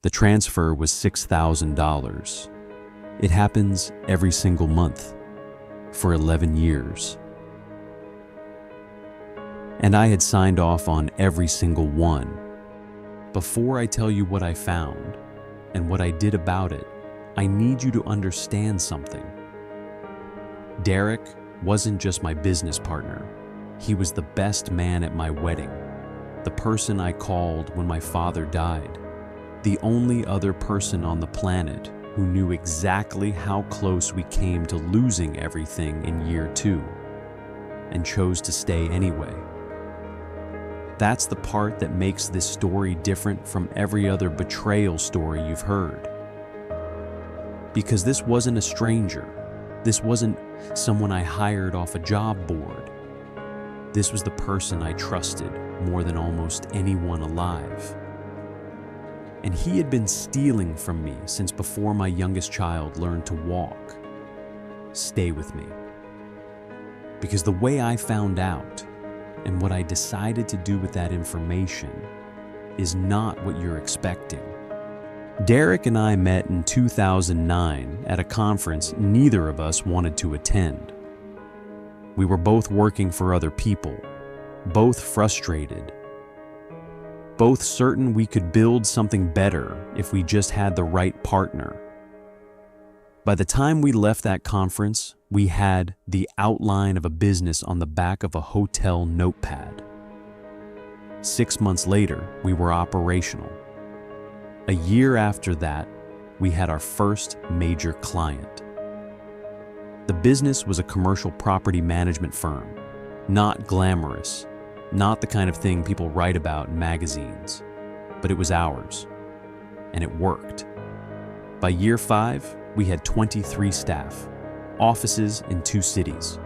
The transfer was $6,000. It happens every single month for 11 years. And I had signed off on every single one. Before I tell you what I found and what I did about it, I need you to understand something. Derek wasn't just my business partner. He was the best man at my wedding, the person I called when my father died, the only other person on the planet who knew exactly how close we came to losing everything in year 2 and chose to stay anyway. That's the part that makes this story different from every other betrayal story you've heard. Because this wasn't a stranger. This wasn't someone I hired off a job board. This was the person I trusted more than almost anyone alive. And he had been stealing from me since before my youngest child learned to walk. Stay with me. Because the way I found out and what I decided to do with that information is not what you're expecting. Derek and I met in 2009 at a conference neither of us wanted to attend. We were both working for other people, both frustrated, both certain we could build something better if we just had the right partner. By the time we left that conference, we had the outline of a business on the back of a hotel notepad. 6 months later, we were operational. A year after that, we had our first major client. The business was a commercial property management firm, not glamorous, not the kind of thing people write about in magazines, but it was ours, and it worked. By year 5, we had 23 staff, offices in 2 cities,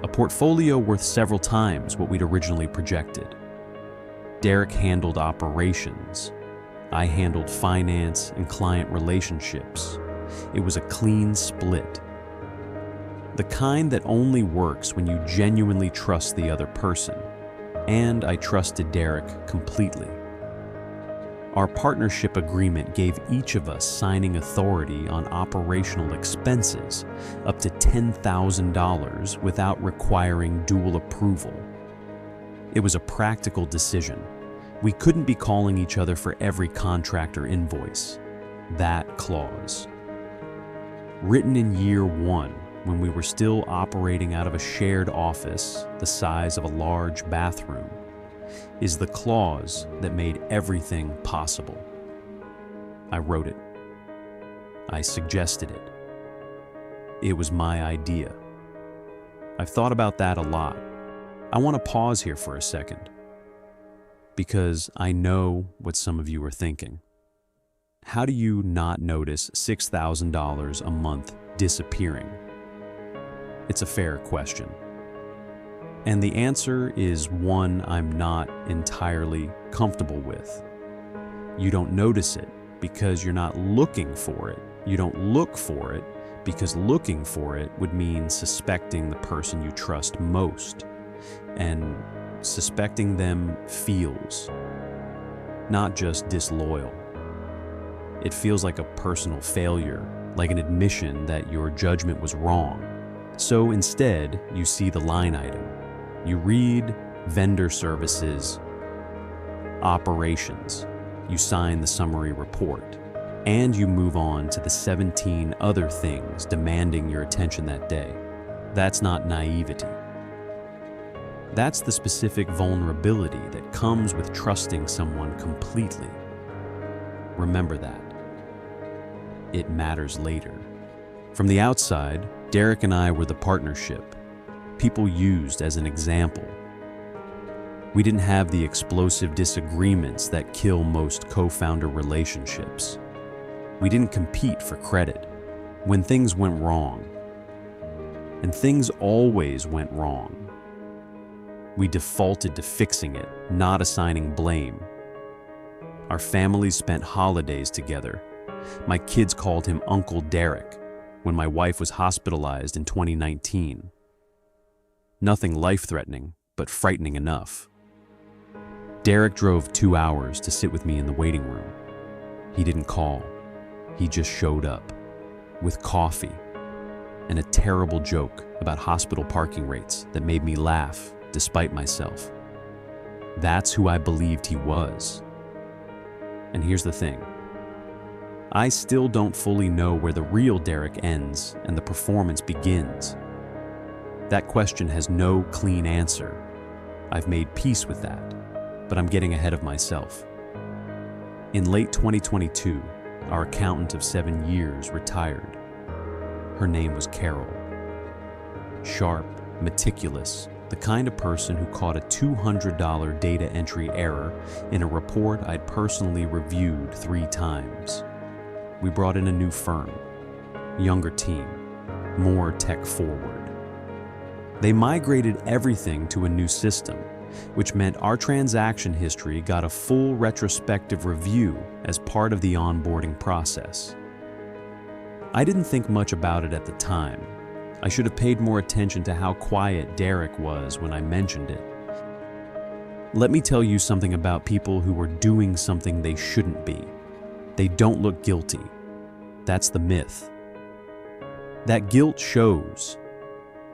a portfolio worth several times what we'd originally projected. Derek handled operations. I handled finance and client relationships. It was a clean split. The kind that only works when you genuinely trust the other person. And I trusted Derek completely. Our partnership agreement gave each of us signing authority on operational expenses up to $10,000 without requiring dual approval. It was a practical decision. We couldn't be calling each other for every contractor invoice. That clause. Written in year 1, when we were still operating out of a shared office the size of a large bathroom, is the clause that made everything possible. I wrote it. I suggested it. It was my idea. I've thought about that a lot. I want to pause here for a second, because I know what some of you are thinking. How do you not notice $6,000 a month disappearing? It's a fair question. And the answer is one I'm not entirely comfortable with. You don't notice it because you're not looking for it. You don't look for it because looking for it would mean suspecting the person you trust most. And suspecting them feels not just disloyal. It feels like a personal failure, like an admission that your judgment was wrong. So instead, you see the line item. You read vendor services, operations. You sign the summary report, and you move on to the 17 other things demanding your attention that day. That's not naivety. That's the specific vulnerability that comes with trusting someone completely. Remember that. It matters later. From the outside, Derek and I were the partnership, people used as an example. We didn't have the explosive disagreements that kill most co-founder relationships. We didn't compete for credit when things went wrong. And things always went wrong. We defaulted to fixing it, not assigning blame. Our families spent holidays together. My kids called him Uncle Derek when my wife was hospitalized in 2019. Nothing life-threatening, but frightening enough. Derek drove 2 hours to sit with me in the waiting room. He didn't call. He just showed up with coffee and a terrible joke about hospital parking rates that made me laugh despite myself. That's who I believed he was. And here's the thing. I still don't fully know where the real Derek ends and the performance begins. That question has no clean answer. I've made peace with that, but I'm getting ahead of myself. In late 2022, our accountant of 7 years retired. Her name was Carol. Sharp, meticulous, the kind of person who caught a $200 data entry error in a report I'd personally reviewed 3 times. We brought in a new firm, younger team, more tech forward. They migrated everything to a new system, which meant our transaction history got a full retrospective review as part of the onboarding process. I didn't think much about it at the time. I should have paid more attention to how quiet Derek was when I mentioned it. Let me tell you something about people who are doing something they shouldn't be. They don't look guilty. That's the myth. That guilt shows.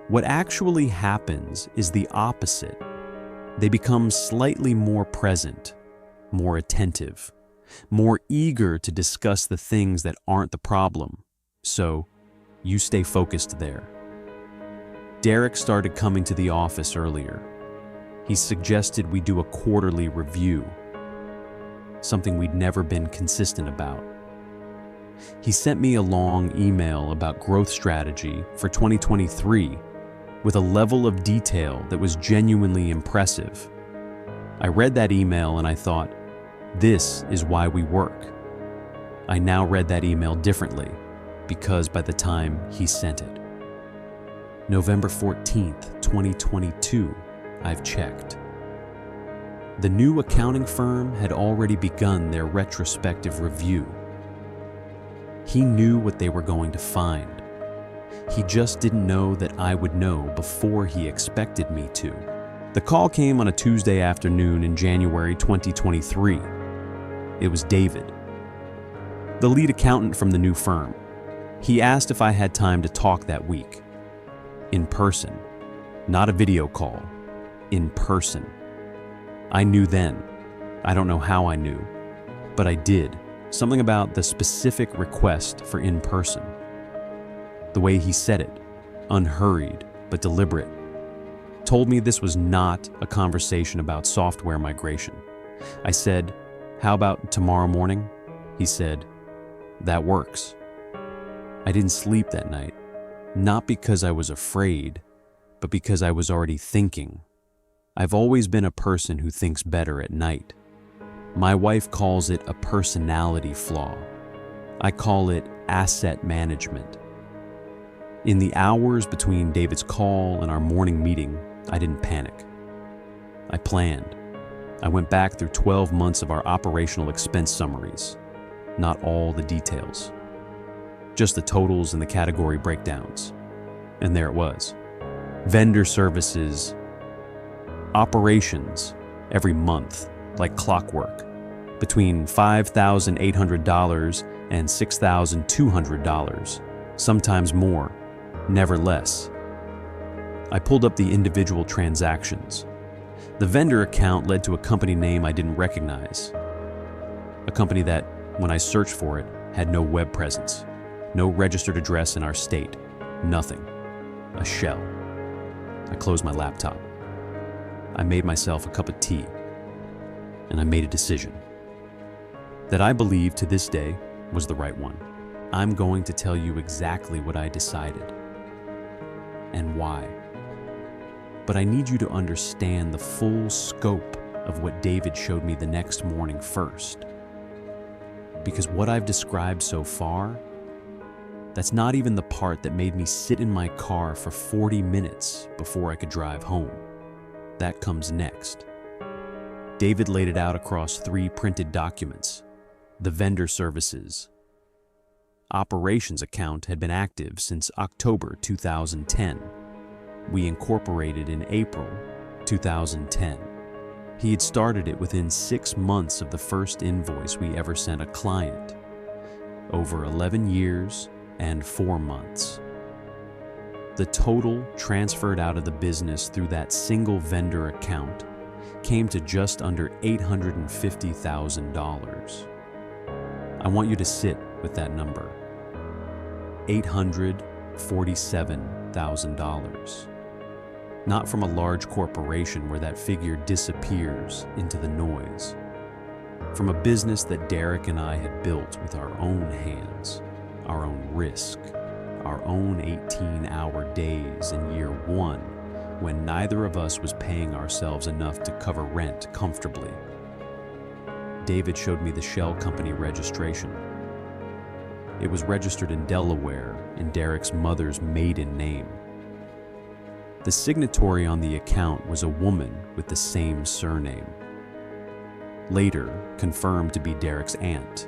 What actually happens is the opposite. They become slightly more present, more attentive, more eager to discuss the things that aren't the problem. So, you stay focused there. Derek started coming to the office earlier. He suggested we do a quarterly review, something we'd never been consistent about. He sent me a long email about growth strategy for 2023 with a level of detail that was genuinely impressive. I read that email and I thought, this is why we work. I now read that email differently because by the time he sent it. November 14th, 2022, I've checked. The new accounting firm had already begun their retrospective review. He knew what they were going to find. He just didn't know that I would know before he expected me to. The call came on a Tuesday afternoon in January 2023. It was David, the lead accountant from the new firm. He asked if I had time to talk that week. In person, not a video call, in person. I knew then. I don't know how I knew, but I did. Something about the specific request for in person. The way he said it, unhurried but deliberate, told me this was not a conversation about software migration. I said, "How about tomorrow morning?" He said, "That works." I didn't sleep that night, not because I was afraid, but because I was already thinking. I've always been a person who thinks better at night. My wife calls it a personality flaw. I call it asset management. In the hours between David's call and our morning meeting, I didn't panic. I planned. I went back through 12 months of our operational expense summaries, not all the details, just the totals and the category breakdowns. And there it was. Vendor services, operations, every month, like clockwork, between $5,800 and $6,200, sometimes more, never less. I pulled up the individual transactions. The vendor account led to a company name I didn't recognize. A company that, when I searched for it, had no web presence, no registered address in our state, nothing. A shell. I closed my laptop. I made myself a cup of tea, and I made a decision that I believe to this day was the right one. I'm going to tell you exactly what I decided and why. But I need you to understand the full scope of what David showed me the next morning first. Because what I've described so far, that's not even the part that made me sit in my car for 40 minutes before I could drive home. That comes next. David laid it out across 3 printed documents. The vendor services operations account had been active since October 2010. We incorporated in April 2010. He had started it within 6 months of the first invoice we ever sent a client, over 11 years and 4 months. The total transferred out of the business through that single vendor account came to just under $850,000. I want you to sit with that number. $847,000. Not from a large corporation where that figure disappears into the noise. From a business that Derek and I had built with our own hands, our own risk, our own 18-hour days in year 1, when neither of us was paying ourselves enough to cover rent comfortably. David showed me the shell company registration. It was registered in Delaware in Derek's mother's maiden name. The signatory on the account was a woman with the same surname, later confirmed to be Derek's aunt.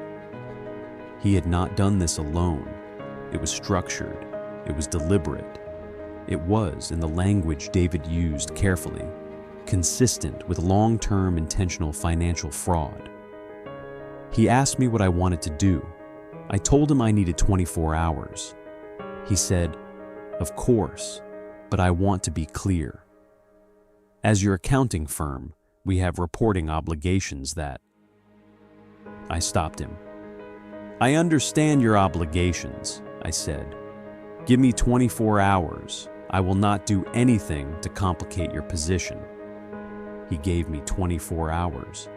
He had not done this alone. It was structured. It was deliberate. It was, in the language David used carefully, consistent with long-term intentional financial fraud. He asked me what I wanted to do. I told him I needed 24 hours. He said, "Of course, but I want to be clear. As your accounting firm, we have reporting obligations that..." I stopped him. "I understand your obligations," I said. "Give me 24 hours. I will not do anything to complicate your position." He gave me 24 hours,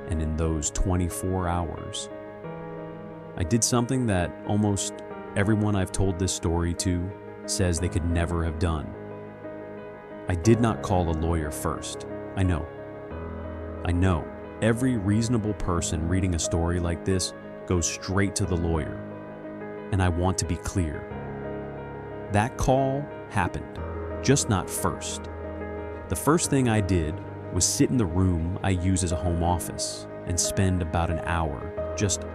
and in those 24 hours, I did something that almost everyone I've told this story to says they could never have done. I did not call a lawyer first. I know. Every reasonable person reading a story like this goes straight to the lawyer. And I want to be clear. That call happened, just not first. The first thing I did was sit in the room I use as a home office and spend about an hour just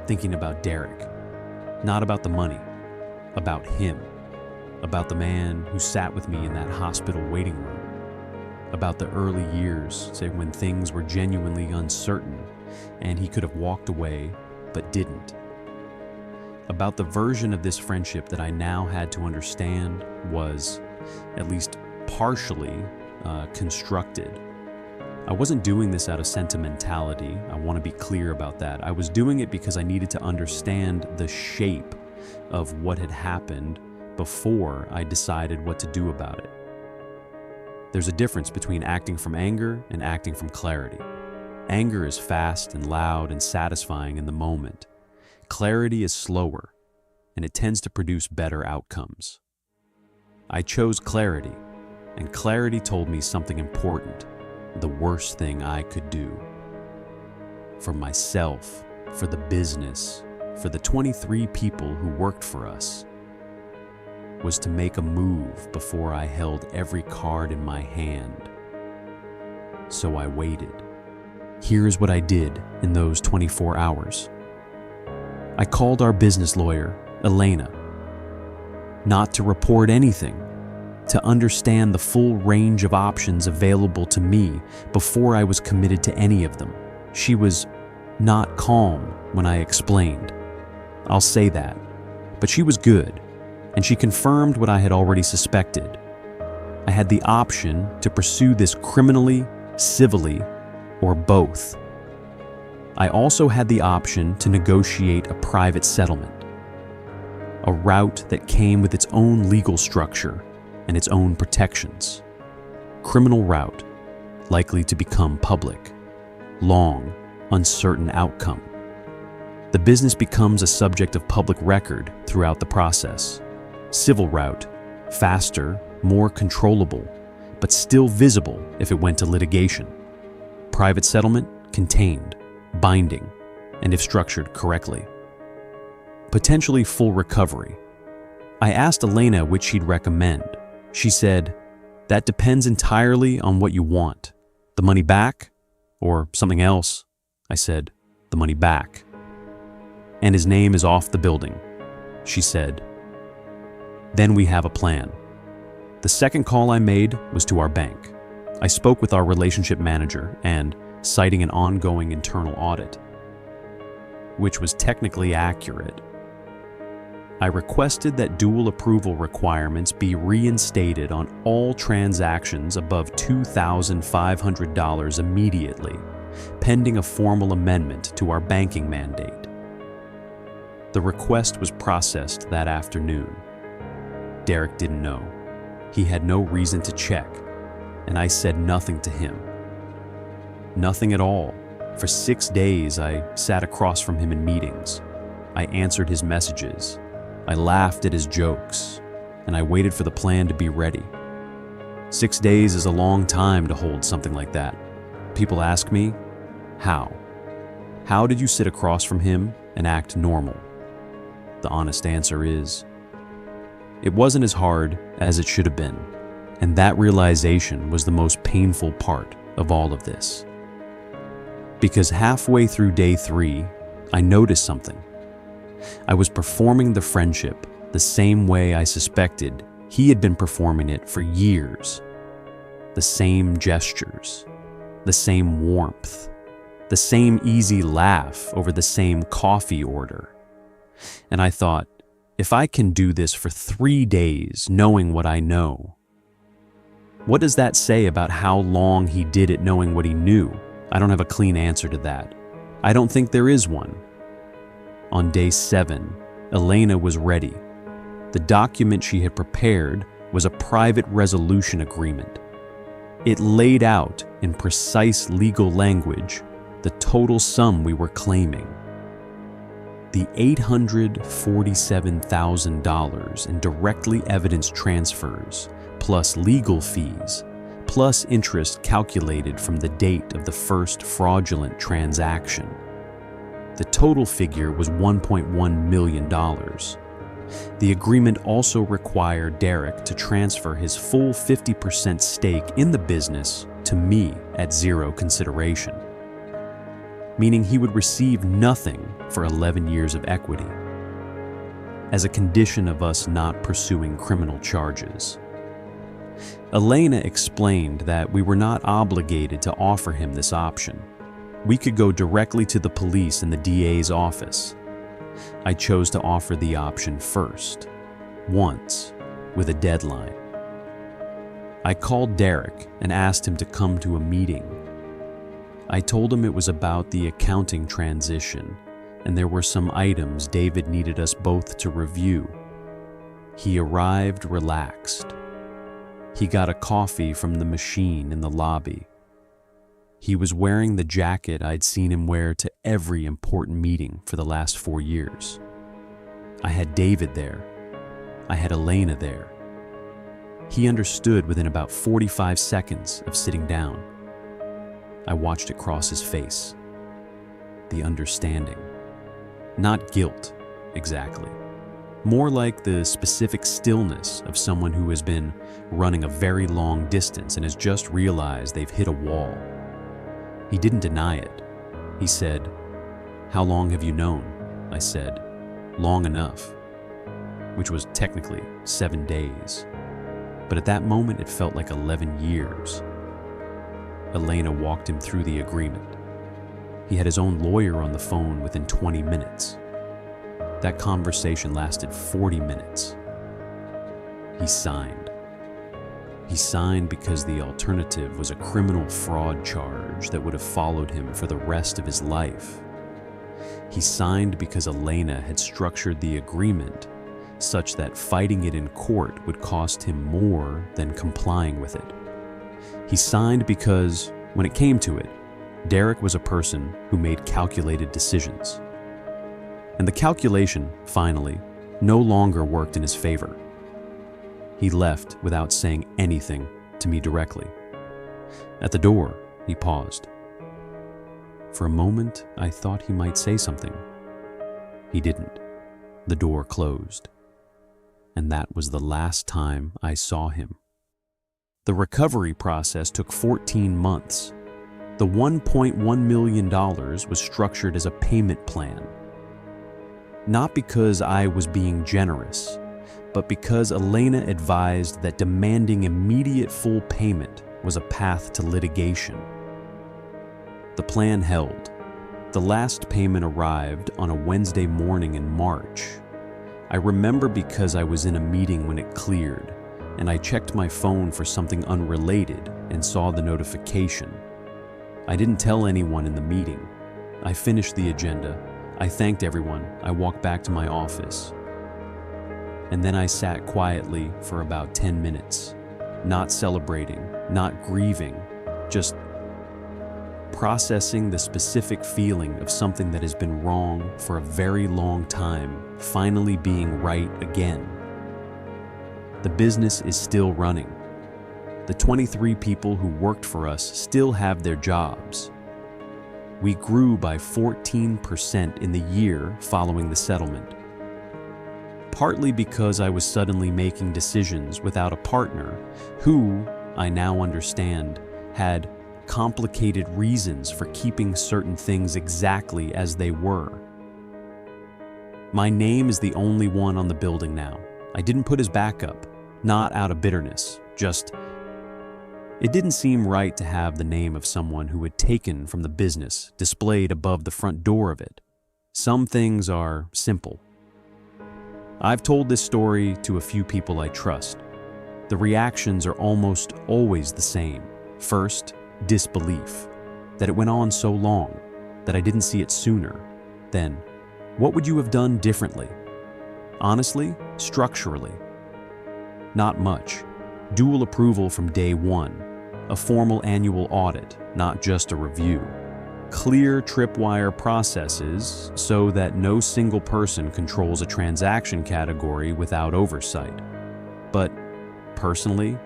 thinking about Derek. Not about the money, about him. About the man who sat with me in that hospital waiting room. About the early years, say when things were genuinely uncertain and he could have walked away but didn't. About the version of this friendship that I now had to understand was, at least partially, constructed. I wasn't doing this out of sentimentality. I want to be clear about that. I was doing it because I needed to understand the shape of what had happened before I decided what to do about it. There's a difference between acting from anger and acting from clarity. Anger is fast and loud and satisfying in the moment. Clarity is slower, and it tends to produce better outcomes. I chose clarity, and clarity told me something important, the worst thing I could do. For myself, for the business, for the 23 people who worked for us, was to make a move before I held every card in my hand. So I waited. Here's what I did in those 24 hours. I called our business lawyer, Elena, not to report anything, to understand the full range of options available to me before I was committed to any of them. She was not calm when I explained. I'll say that, but she was good, and she confirmed what I had already suspected. I had the option to pursue this criminally, civilly, or both. I also had the option to negotiate a private settlement, a route that came with its own legal structure and its own protections. Criminal route, likely to become public, long, uncertain outcome. The business becomes a subject of public record throughout the process. Civil route, faster, more controllable, but still visible if it went to litigation. Private settlement, contained, binding, and if structured correctly. Potentially full recovery. I asked Elena which she'd recommend. She said, "That depends entirely on what you want. The money back or something else?" I said, "The money back." "And his name is off the building," she said. "Then we have a plan." The second call I made was to our bank. I spoke with our relationship manager and, citing an ongoing internal audit, which was technically accurate, I requested that dual approval requirements be reinstated on all transactions above $2,500 immediately, pending a formal amendment to our banking mandate. The request was processed that afternoon. Derek didn't know. He had no reason to check, and I said nothing to him. Nothing at all. For 6 days, I sat across from him in meetings. I answered his messages. I laughed at his jokes, and I waited for the plan to be ready. 6 days is a long time to hold something like that. People ask me, how? How did you sit across from him and act normal? The honest answer is, it wasn't as hard as it should have been, and that realization was the most painful part of all of this. Because halfway through day 3, I noticed something. I was performing the friendship the same way I suspected he had been performing it for years. The same gestures, the same warmth, the same easy laugh over the same coffee order. And I thought, if I can do this for 3 days knowing what I know, what does that say about how long he did it knowing what he knew? I don't have a clean answer to that. I don't think there is one. On day 7, Elena was ready. The document she had prepared was a private resolution agreement. It laid out, in precise legal language, the total sum we were claiming. The $847,000 in directly evidenced transfers, plus legal fees, plus interest calculated from the date of the first fraudulent transaction. The total figure was $1.1 million. The agreement also required Derek to transfer his full 50% stake in the business to me at zero consideration, meaning he would receive nothing for 11 years of equity, as a condition of us not pursuing criminal charges. Elena explained that we were not obligated to offer him this option. We could go directly to the police in the DA's office. I chose to offer the option first, once, with a deadline. I called Derek and asked him to come to a meeting. I told him it was about the accounting transition, and there were some items David needed us both to review. He arrived relaxed. He got a coffee from the machine in the lobby. He was wearing the jacket I'd seen him wear to every important meeting for the last 4 years. I had David there. I had Elena there. He understood within about 45 seconds of sitting down. I watched it cross his face. The understanding. Not guilt, exactly. More like the specific stillness of someone who has been running a very long distance and has just realized they've hit a wall. He didn't deny it. He said, "How long have you known?" I said, "Long enough," which was technically 7 days. But at that moment, it felt like 11 years. Elena walked him through the agreement. He had his own lawyer on the phone within 20 minutes. That conversation lasted 40 minutes. He signed. He signed because the alternative was a criminal fraud charge that would have followed him for the rest of his life. He signed because Elena had structured the agreement such that fighting it in court would cost him more than complying with it. He signed because, when it came to it, Derek was a person who made calculated decisions. And the calculation, finally, no longer worked in his favor. He left without saying anything to me directly. At the door, he paused. For a moment, I thought he might say something. He didn't. The door closed. And that was the last time I saw him. The recovery process took 14 months. The $1.1 million was structured as a payment plan. Not because I was being generous, but because Elena advised that demanding immediate full payment was a path to litigation. The plan held. The last payment arrived on a Wednesday morning in March. I remember because I was in a meeting when it cleared, and I checked my phone for something unrelated and saw the notification. I didn't tell anyone in the meeting. I finished the agenda. I thanked everyone. I walked back to my office. And then I sat quietly for about 10 minutes, not celebrating, not grieving, just processing the specific feeling of something that has been wrong for a very long time, finally being right again. The business is still running. The 23 people who worked for us still have their jobs. We grew by 14% in the year following the settlement. Partly because I was suddenly making decisions without a partner who, I now understand, had complicated reasons for keeping certain things exactly as they were. My name is the only one on the building now. I didn't put his back up, not out of bitterness, just it didn't seem right to have the name of someone who had taken from the business displayed above the front door of it. Some things are simple. I've told this story to a few people I trust. The reactions are almost always the same. First, disbelief, that it went on so long, that I didn't see it sooner. Then, what would you have done differently? Honestly, structurally, not much. Dual approval from day one, a formal annual audit, not just a review. Clear tripwire processes so that no single person controls a transaction category without oversight. But personally,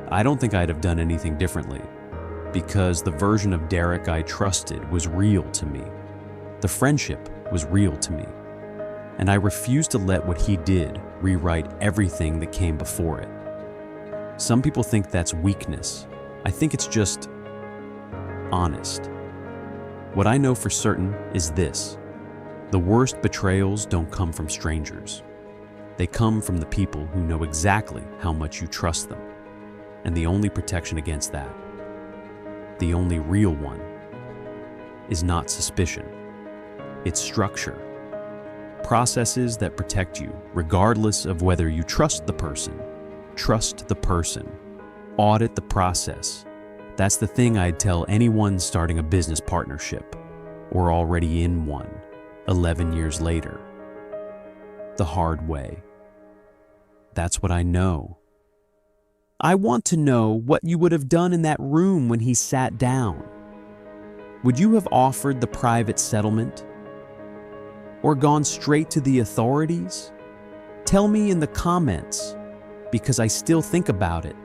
I don't think I'd have done anything differently, because the version of Derek I trusted was real to me. The friendship was real to me, and I refused to let what he did rewrite everything that came before it. Some people think that's weakness. I think it's just honest. What I know for certain is this: the worst betrayals don't come from strangers. They come from the people who know exactly how much you trust them. And the only protection against that, the only real one, is not suspicion. It's structure. Processes that protect you, regardless of whether you trust the person. Trust the person. Audit the process. That's the thing I'd tell anyone starting a business partnership, or already in one, 11 years later. The hard way. That's what I know. I want to know what you would have done in that room when he sat down. Would you have offered the private settlement? Or gone straight to the authorities? Tell me in the comments, because I still think about it.